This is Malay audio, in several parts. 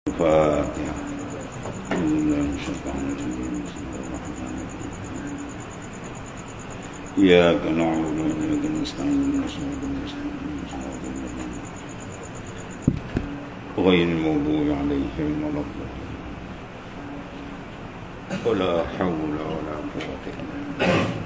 الفاتحة. إياك نعبد وإياك نستعين غير المغضوب عليهم ولا الضالين ولا حول ولا قوة إلا بالله.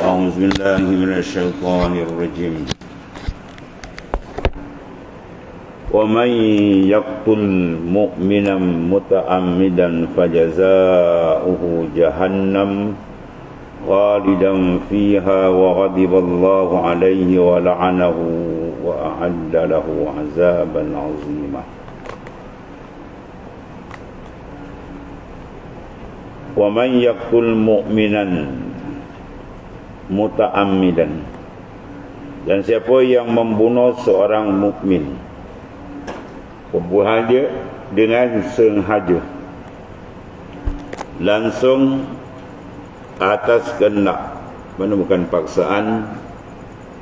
أعوذ بالله من الشيطان الرجيم. ومن يقتل مؤمنا متعمدا فجزاؤه جهنم خالدا فيها وغضب الله عليه ولعنه وأعد له عذابا عظيما. ومن يقتل مؤمنا muta'ammidan, dan siapa yang membunuh seorang mukmin, pembunuhan dia dengan sengaja, langsung atas kehendak, mana bukan paksaan,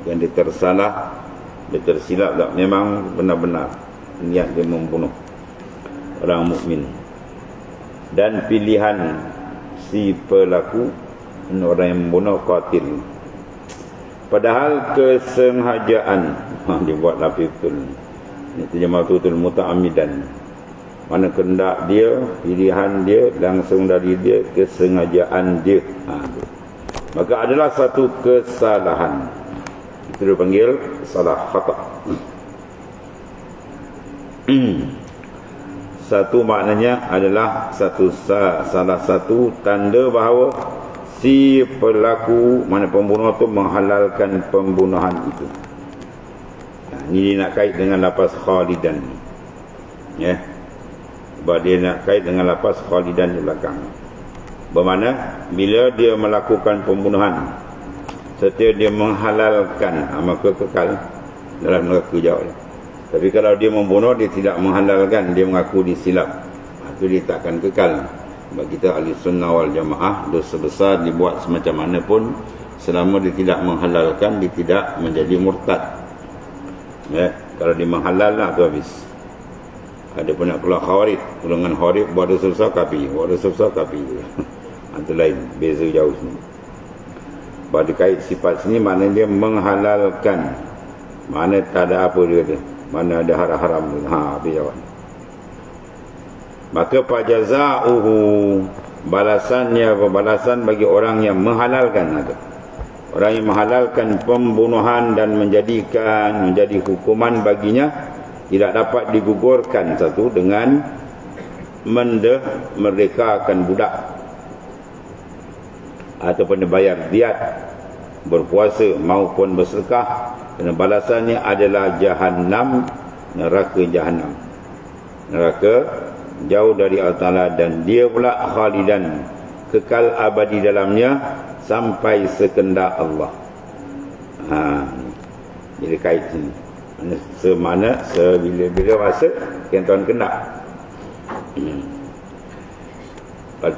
yang dia tersalah, dia tersilap tak, memang benar-benar niat dia membunuh orang mukmin, dan pilihan si pelaku orang yang membunuh qatil, padahal kesengajaan dia buat lapis betul. Ini terjemah betul muta'ammidan, mana kehendak dia, pilihan dia, langsung dari dia, kesengajaan dia, maka adalah satu kesalahan, itu dipanggil salah khata'. Satu maknanya adalah salah satu tanda bahawa si pelaku, mana pembunuh tu menghalalkan pembunuhan itu. Ini nak kait dengan lafaz khalidan, ya, sebab dia nak kait dengan lafaz khalidan di belakang. Bermakna bila dia melakukan pembunuhan serta dia menghalalkan, maka kekal dalam neraka jauh. Tapi kalau dia membunuh, dia tidak menghalalkan, dia mengaku disilap, itu dia takkan kekal. Sebab kita ahli sunnah wal jamaah, dosa besar dibuat semacam mana pun, selama dia tidak menghalalkan, dia tidak menjadi murtad, ya. Kalau dia menghalal lah, tu habis. Ada pun nak keluar khawarij, golongan khawarij buat dosa besar kafir, buat dosa besar kafir. Itu lain, beza jauh sini. Sebab dia kait sifat sini, maknanya dia menghalalkan, mana tak ada apa dia kata, mana ada haram-haram tu, habis jawab. Maka fajaza'uhu, balasannya, balasan bagi orang yang menghalalkan itu. Orang yang menghalalkan pembunuhan dan menjadi hukuman baginya tidak dapat digugurkan, satu dengan merdekakan budak ataupun dibayar diat, berpuasa maupun bersedekah, dan balasannya adalah jahannam, neraka jahannam, neraka jauh dari Allah Ta'ala, dan dia pula khalidan, kekal abadi dalamnya sampai sekendak Allah. Jadi kait sini, semana bila masa yang Tuhan kendak.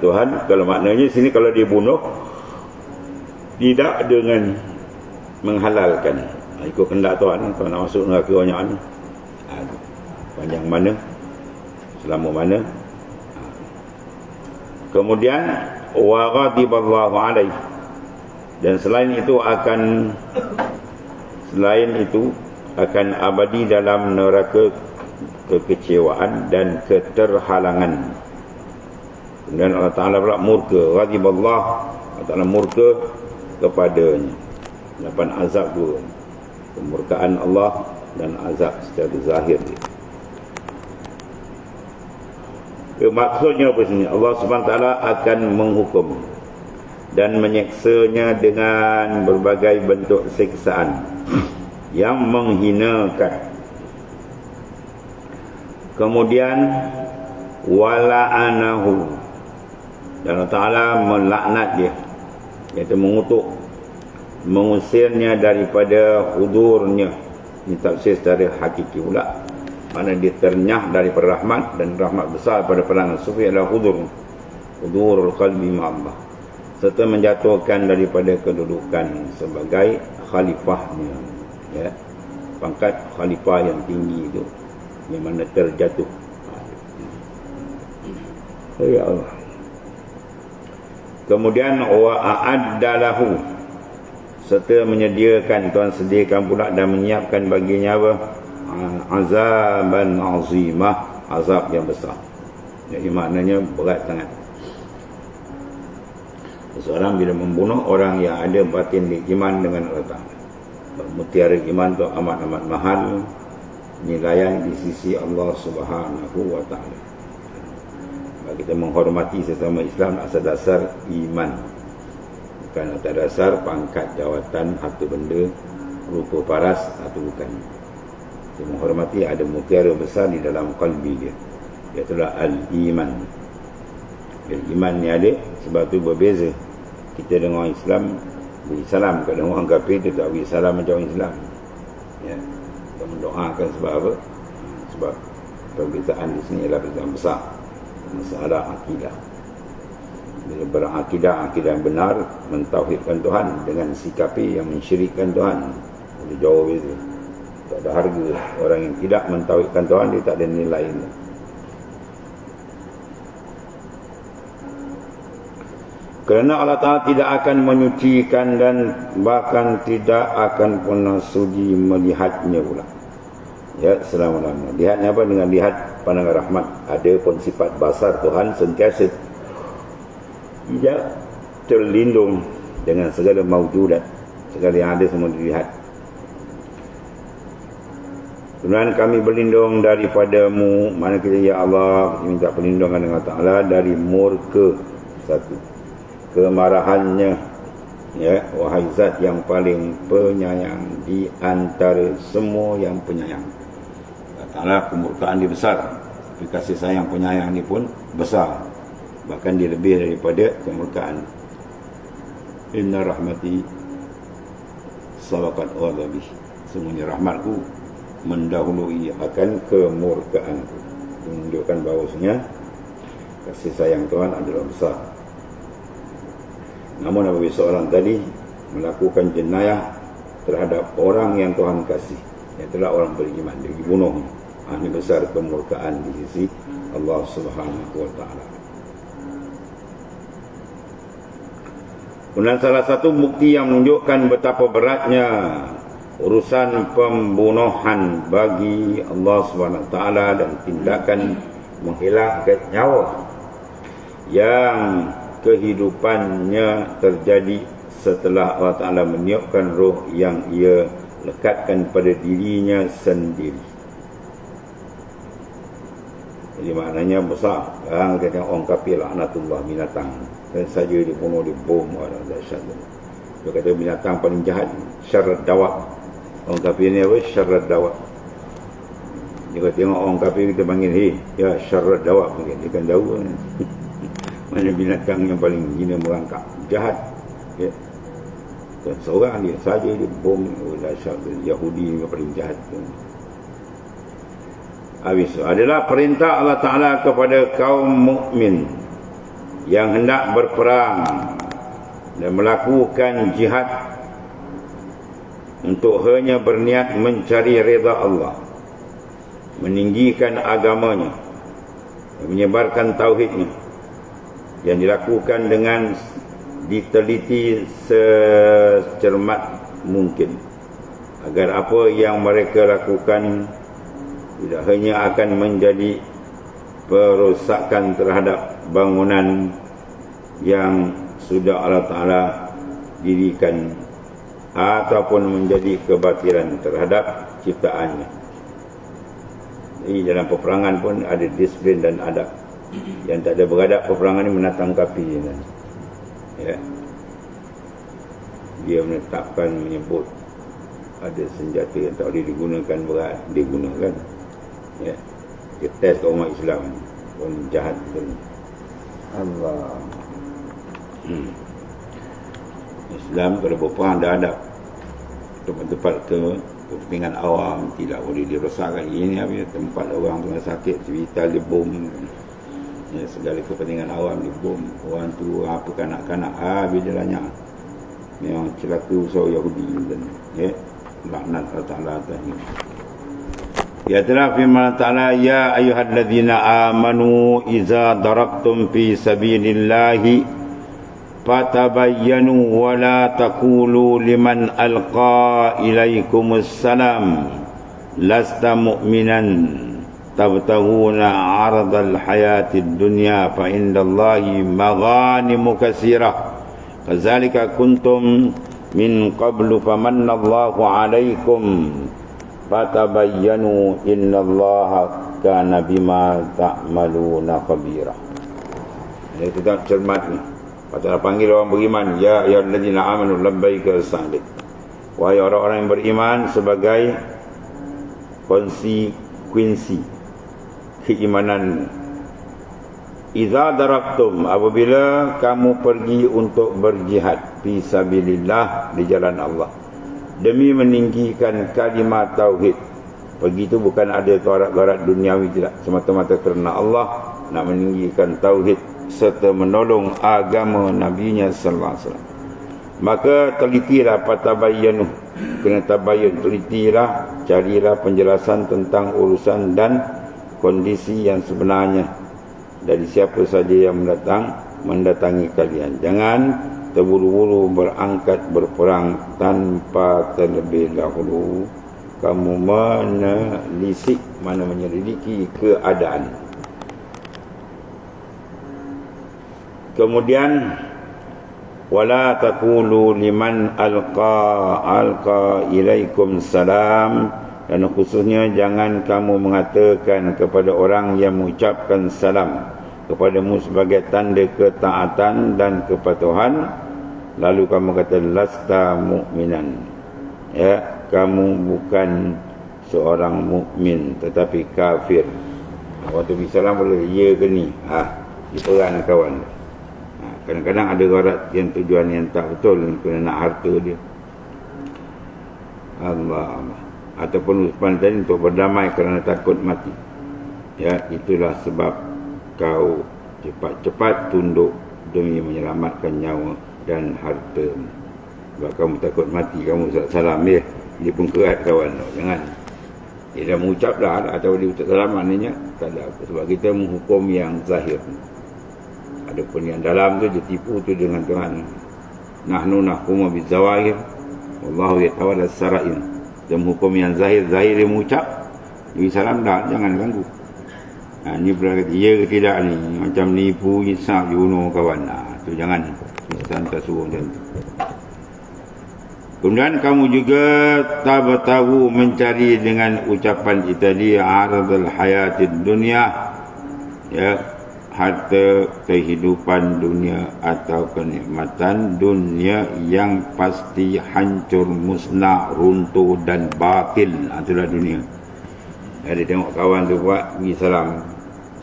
Tuhan, kalau maknanya sini, kalau dia bunuh tidak dengan menghalalkan, ikut kendak Tuhan, Tuhan nak masuk neraka banyak ni, panjang mana, selama mana. Kemudian wa ghadiballahu alaihi, dan selain itu akan abadi dalam neraka kekecewaan dan keterhalangan. Kemudian Allah Ta'ala pula murka, ghadiballah, Allah Ta'ala murka kepadanya. Dapat azab dua, kemurkaan Allah dan azab secara zahir dia. Maksudnya apa sini? Allah SWT akan menghukum dan menyeksanya dengan berbagai bentuk siksaan yang menghinakan. Kemudian wala'anahu, dan Allah Ta'ala melaknat dia, iaitu mengutuk, mengusirnya daripada hudurnya, Ini tafsir secara hakiki pula. Mana dia ternyah daripada rahmat, dan rahmat besar pada pandangan sufi adalah hudurul qalbi ma'allah, serta menjatuhkan daripada kedudukan sebagai khalifahnya, ya, pangkat khalifah yang tinggi itu, yang mana terjatuh. Ya Allah. Kemudian wa a'addalahu, serta menyediakan, Tuhan sediakan pula dan menyiapkan baginya apa? Azaban azimah, azab yang besar. Jadi maknanya berat sangat. Seseorang bila membunuh orang yang ada batin di iman dengan Allah Ta'ala, mutiara iman itu amat-amat mahal nilaian di sisi Allah Subhanahu wa Ta'ala. Kita menghormati sesama Islam atas dasar iman, bukan atas dasar pangkat, jawatan, harta benda, rupa paras, atau bukan. Kita menghormati ada mutiara besar di dalam qalbi dia, iaitulah al-iman. Dan iman ni ada, sebab tu berbeza kita dengan orang Islam beri salam. Kalau orang kafir dia tak beri salam macam orang Islam, ya. Kita mendoakan sebab apa? Sebab perbezaan di sini adalah perbezaan besar, masalah akidah. Bila berakidah, akidah yang benar, mentauhidkan Tuhan, dengan sikapi yang mensyirikkan Tuhan, ada jauh beza. Tak ada harga. Orang yang tidak mentauhidkan Tuhan, dia tak ada nilai. Kerana Allah Ta'ala tidak akan menyucikan dan bahkan tidak akan pernah sudi melihatnya pula, ya, selama-lamanya. Lihatnya apa? Dengan lihat pandangan rahmat. Ada pun sifat basar Tuhan sentiasa tidak terlindung dengan segala maujudat, segala yang ada semua dilihat. Kemudian kami berlindung daripadamu, mana kita, ya Allah, kita minta perlindungan dengan Ta'ala dari murka, satu, kemarahannya, ya, wahai zat yang paling penyayang di antara semua yang penyayang. Ta'ala kemurkaan dia besar, tapi kasih sayang penyayang ni pun besar, bahkan dia lebih daripada kemurkaan. Inna rahmati sabaqat ghadabi, semuanya rahmatku mendahului akan kemurkaanku. Menunjukkan bahawasanya kasih sayang Tuhan adalah besar. Namun apabila seorang tadi melakukan jenayah terhadap orang yang Tuhan kasih, iaitulah orang beriman, dia dibunuh, ini besar kemurkaan di sisi Allah Subhanahu wa Ta'ala. Kemudian salah satu bukti yang menunjukkan betapa beratnya urusan pembunuhan bagi Allah Subhanahu wa Ta'ala dan tindakan menghilangkan nyawa yang kehidupannya terjadi setelah Allah Ta'ala meniupkan roh yang ia lekatkan pada dirinya sendiri. Jadi maknanya besar. Sekarang kita tengok orang kafir, laknatullah, binatang, dan saja dibunuh, dibom, orang dahsyat. Dia kata binatang paling jahat, syarat dawab. Orang kafir ni apa? Syarat dawab. Dia kata tengok orang kafir kita panggil, hei, ya syarat dawab, mungkin dia kan jauh kan. Mana binatang yang paling hina, merangkak, jahat, ya. Dan seorang dia saja dia bom, dahsyat. Yahudi yang paling jahat kan. Habis itu adalah perintah Allah Ta'ala kepada kaum mukmin yang hendak berperang dan melakukan jihad untuk hanya berniat mencari redha Allah, meninggikan agamanya, menyebarkan tauhidnya, yang dilakukan dengan diteliti secermat mungkin, agar apa yang mereka lakukan tidak hanya akan menjadi perosakan terhadap bangunan yang sudah Allah Ta'ala dirikan, ataupun menjadi kebatilan terhadap ciptaannya. Jadi dalam peperangan pun ada disiplin dan adab. Yang tak ada beradab peperangan ini menatang kapi, ya. Dia menetapkan, menyebut ada senjata yang tak boleh digunakan, berat digunakan, ya. Dia test umat Islam, orang jahat itu. Allah. Islam kalau berperang ada adab, tempat-tempat ke kepentingan awam, tidak boleh dirosakkan. Ini apa, tempat orang tengah sakit, hospital dibom, ya, segala kepentingan awam dibom. Orang tu apa kanak-kanak bila banyak memang celaka usaha Yahudi dan ya, laknat Allah Ta'ala atas ini. Ya telah firman Ta'ala, ya ayyuhalladzina amanu iza darabtum fi sabilillahi fatabayyanu wa la taqulu liman alqa ilaikumus salam lasta mu'minan tabtaghuna 'aradal hayatid dunya fa indallahi maghanimu katsirah kadzalika kuntum min qablu famanallahu 'alaikum fatabayyanu innallaha kana bima ta'maluna khabira. Ini kita cermat ni. Patutlah panggil orang beriman, ya ayyuhalladzina amanu labbaika sa'dik. Wahai orang-orang yang beriman, sebagai konsekuensi keimanan. Idza darabtum, apabila kamu pergi untuk berjihad fi sabilillah, di jalan Allah, demi meninggikan kalimat tauhid. Pergi itu bukan ada gharat duniawi, tidak, semata-mata kerana Allah nak meninggikan tauhid serta menolong agama Nabi-Nya sallallahu alaihi wasallam. Maka telitilah, patabayyanu, kena tabayyun, telitilah, carilah penjelasan tentang urusan dan kondisi yang sebenarnya dari siapa saja yang mendatangi kalian. Jangan terburu-buru berangkat berperang tanpa terlebih dahulu kamu menelisik, menyelidiki keadaan. Kemudian wala taqulu liman alqa ilaikum salam, dan khususnya jangan kamu mengatakan kepada orang yang mengucapkan salam kepadamu sebagai tanda ketaatan dan kepatuhan, lalu kamu kata lasta mu'minan, ya, kamu bukan seorang mukmin tetapi kafir. Waktu bisalam boleh ya ke ni, diperan kawan. Kadang-kadang ada gharat yang tujuan yang tak betul, kena nak harta dia, Allah, ataupun ucapan tadi untuk berdamai kerana takut mati. Ya, itulah sebab kau cepat-cepat tunduk demi menyelamatkan nyawa dan harta. Sebab kamu takut mati, kamu salam dia, dia pun kerat kawan. Jangan, dia dah mengucap dah, atau dia ucap salam, maknanya tak ada apa. Sebab kita menghukum yang zahir. Adapun yang dalam tu dia tipu tu dengan Tuhan. Nahnu nahkumu bizawahir wallahu yatawalla sarair. Dia menghukum yang zahir dia mengucap, dia salam dah, jangan ganggu. Ni berkata ya ke tidak ni, macam nipu hisap bunuh kawan. Tu jangan, Islam tak suruh macam tu. Kemudian kamu juga tahu mencari dengan ucapan tadi aradul hayatid dunya, ya, harta kehidupan dunia atau kenikmatan dunia yang pasti hancur, musnah, runtuh dan batil. Itulah dunia. Ada tengok kawan tu buat pergi salam,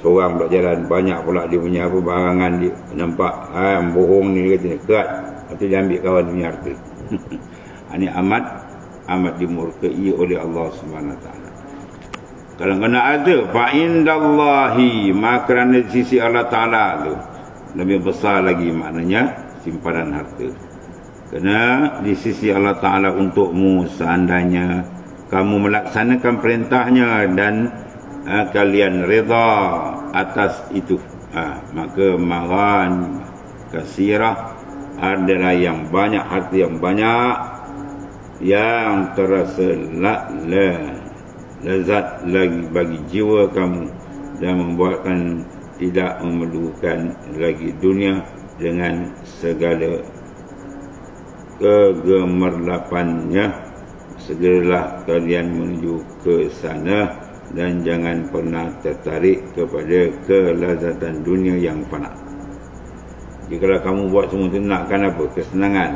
seorang pula jalan, banyak pula dia punya apa barangan dia, nampak bohong ni, dia kata ni kerat, lepas tu dia ambil kawan punya harta. Ini amat dimurkai oleh Allah Subhanahu Wa Taala. Kalau kena ada fa'indallahi, maka kerana di sisi Allah Ta'ala tu lebih besar lagi, maknanya simpanan harta. Kerana di sisi Allah Ta'ala untukmu, seandainya kamu melaksanakan perintahnya dan kalian reda atas itu, maka maran kasirah, adalah yang banyak, harta yang banyak yang terasa lezat lagi bagi jiwa kamu dan membuatkan tidak memerlukan lagi dunia dengan segala kegemerlapannya. Segeralah kalian menuju ke sana dan jangan pernah tertarik kepada kelazatan dunia yang fana. Jikalau kamu buat semua itu, nakkan apa? Kesenangan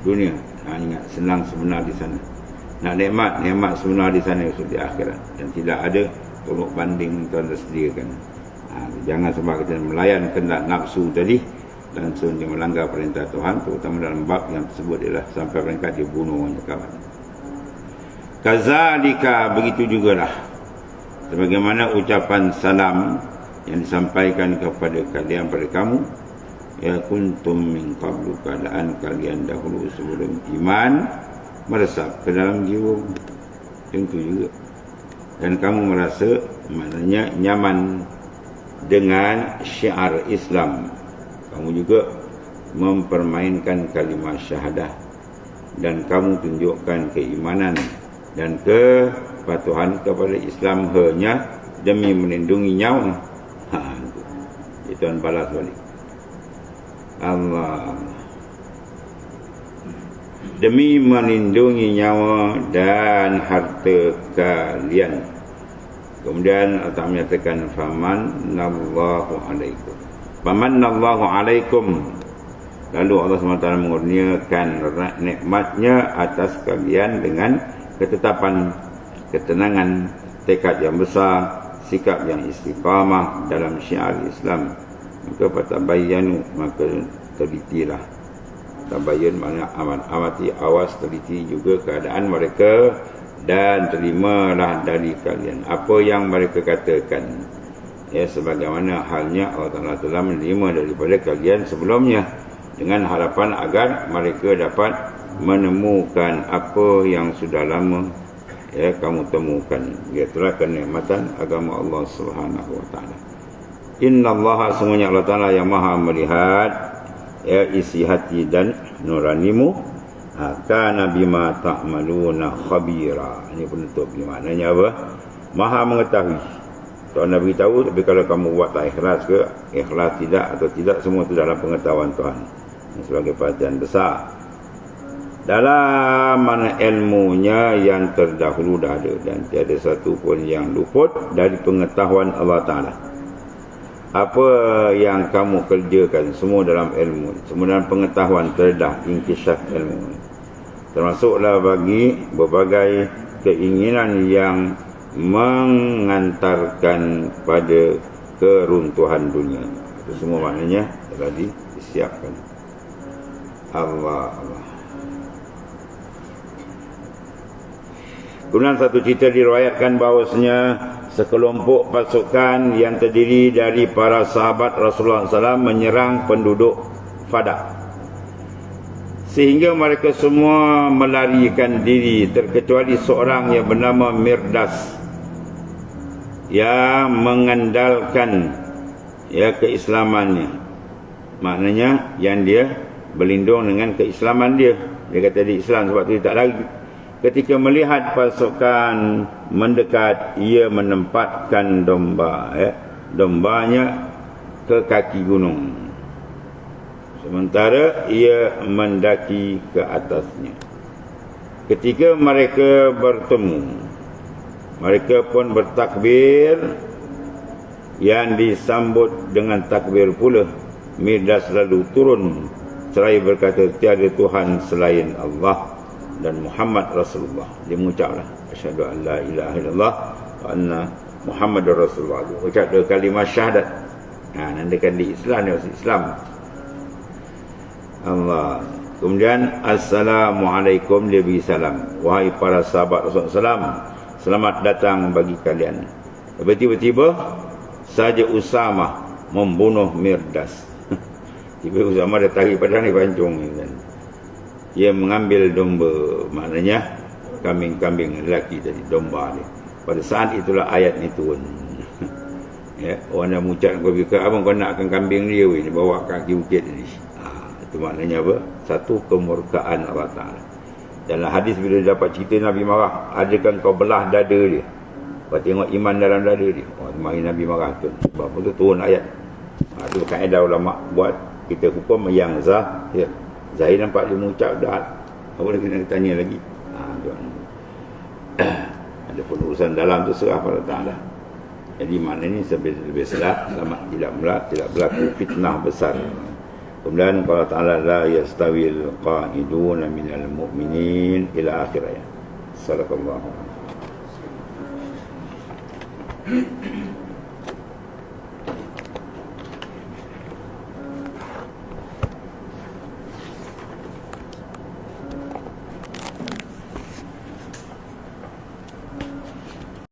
dunia. Ingat, senang sebenar di sana. Nak nikmat sebenar di sana, di akhirat. Dan tidak ada tolok banding Tuhan tersediakan. Jangan sebab kita melayan kehendak nafsu tadi, langsung dia melanggar perintah Tuhan, terutama dalam bab yang tersebut ialah sampai peringkat dia bunuh orang kawan. Kazalika, begitu jugalah sebagaimana ucapan salam yang disampaikan kepada kalian, pada kamu, ya kuntum min qablu, keadaan kalian dahulu sebelum iman meresap ke dalam jiwa, tentu juga, dan kamu merasa maknanya nyaman dengan syiar Islam. Kamu juga mempermainkan kalimah syahadah, dan kamu tunjukkan keimanan dan kepatuhan kepada Islam hanya demi melindungi nyawa. Itu Tuan balas balik. Allah, demi melindungi nyawa dan harta kalian. Kemudian Allah menyatakan famannallahu alaikum. Famannallahu alaikum. Lalu Allah SWT mengurniakan nikmatnya atas kalian dengan ketetapan, ketenangan, tekad yang besar, sikap yang istiqamah dalam syiar Islam. Maka fatabayyanu, maka telitilah. Tabayyun maknanya amati, awas, teliti juga keadaan mereka, dan terimalah dari kalian apa yang mereka katakan, ya, sebagaimana halnya Allah Ta'ala telah menerima daripada kalian sebelumnya, dengan harapan agar mereka dapat menemukan apa yang sudah lama, ya, kamu temukan. Itulah kenikmatan agama Allah Subhanahu wa taala. Innallaha, sungguhnya Allah Ta'ala yang Maha melihat, ya, isi hati dan nuranimu. Kana bima ta'maluna khabira. Ini penutup, maknanya apa? Maha mengetahui. Tuhan Nabi tahu, tapi kalau kamu buat tak ikhlas ke, ikhlas tidak atau tidak, semua itu dalam pengetahuan Tuhan. Ini sebagai perhatian besar. Dalam mana ilmunya yang terdahulu dah ada, dan tiada satu pun yang luput dari pengetahuan Allah Ta'ala. Apa yang kamu kerjakan, semua dalam ilmu, semua dalam pengetahuan, terdah inkishaf ilmu. Termasuklah bagi berbagai keinginan yang mengantarkan pada keruntuhan dunia. Itu semua maknanya telah disiapkan. Allah. Kemudian satu cerita diriwayatkan bahawasanya sekelompok pasukan yang terdiri dari para sahabat Rasulullah SAW menyerang penduduk Fadak, sehingga mereka semua melarikan diri, terkecuali seorang yang bernama Mirdas, yang mengandalkan, ya, keislamannya. Maknanya yang dia berlindung dengan keislaman dia. Dia kata dia Islam, sebab tu dia tak lari. Ketika melihat pasukan mendekat, ia menempatkan dombanya ke kaki gunung, sementara ia mendaki ke atasnya. Ketika mereka bertemu, mereka pun bertakbir, yang disambut dengan takbir pula. Mirdas lalu turun seraya berkata, tiada Tuhan selain Allah dan Muhammad Rasulullah. Dia mengucaplah asyhadu an la ilaha illallah wa anna Muhammadar Rasulullah. Ucap dua kalimah syahadat. Nandakan di Islam, dia masuk Islam. Allah. Kemudian assalamualaikum, dia beri salam. Wahai para sahabat Rasulullah SAW, selamat datang bagi kalian. Tiba-tiba saja Usamah membunuh Mirdas. Tiba Usamah dia tarik pedang, dia pancung, kan. Dia mengambil domba, maknanya kambing-kambing lelaki tadi, domba dia. Pada saat itulah ayat ni turun. Ya, orang dah mengucap kepada abang, kau nak akan kambing dia, dia bawa kaki bukit ni. Itu maknanya apa? Satu, kemurkaan Allah Ta'ala. Dalam hadis bila dia dapat cerita Nabi marah, adakah kau belah dada dia? Kau tengok iman dalam dada dia. Mari Nabi marah tu. Sebab itu turun ayat. Itu kaedah ulama buat kita hukum yang zahir. Zahir nampak dia mengucap dah. Apa lagi nak tanya lagi? Ada pun urusan dalam tu serah pada Ta'ala. Jadi maknanya lebih selamat tidak berlaku fitnah besar. Kemudian kalau Ta'ala la yastawil qa'iduna minal mu'minin ila akhir ayat. Sadaqallahu.